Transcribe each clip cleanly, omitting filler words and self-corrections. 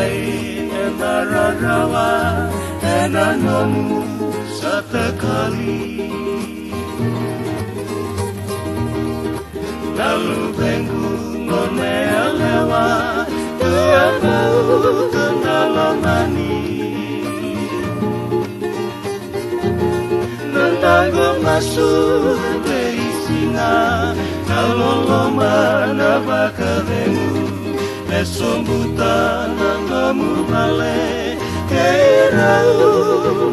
Lewai enararawa enanomu setekali lalu bengku ngone lewa dua bau kendalamani nentanggung masuk beisina kalau lomba naba keremu esombutan kamu balik kerau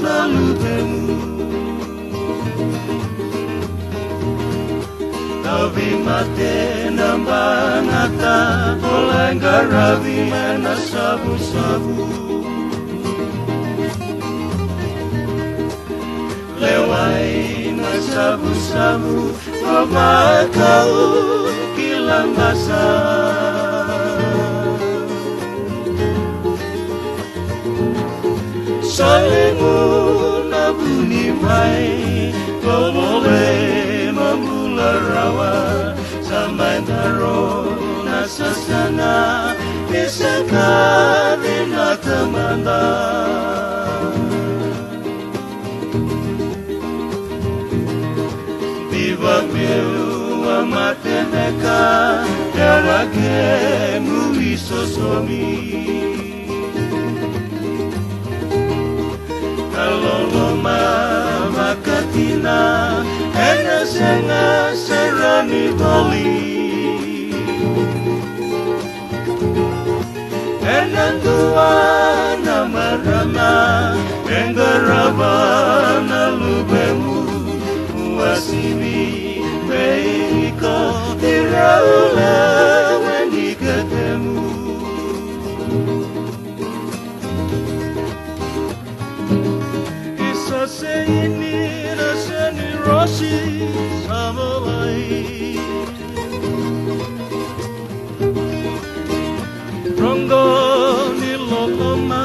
lalu temu Nabi mate nambah ngata oleh garabi mena sabu-sabu lewai na sabu-sabu obat kau kilang basah Salingmu nabuni mai kau boleh membular rawa sampai taruh nasa sana bisakah dina temanda Biwa biwa mate neka yawa kemu isosomi Kalau loma makatina ena senga serani bali ena dua nama rama enggaraba nalubemu wasibi beiko tiraula wendi ketemu Ini rasani rosi sama lain Ronggo niloloma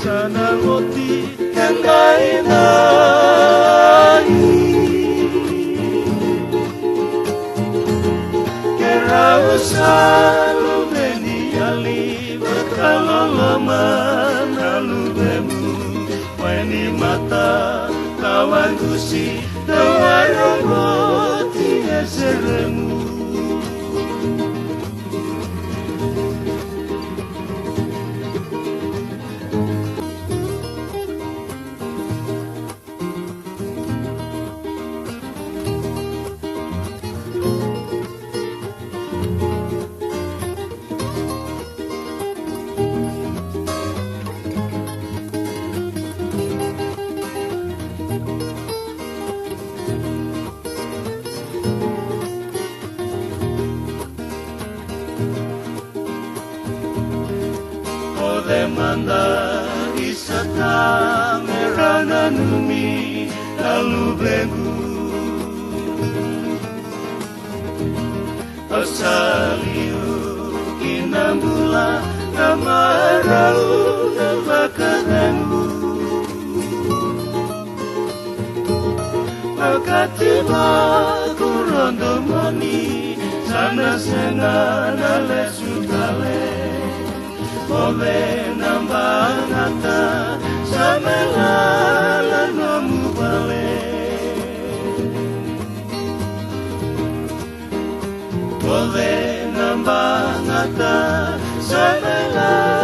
sana ngoti kendai-dai Kera usalu beni ali berkaloloma nalu bemu Weni mata kawan gusi Tawarong roti eseremu Demanda isata merana numi lalu begu Osaliu kinambula namarau nabakarengu Makatiba kurondomoni sana senga nale sutale Ove nambah ngata samela nomu bale Ove nambah ngata samela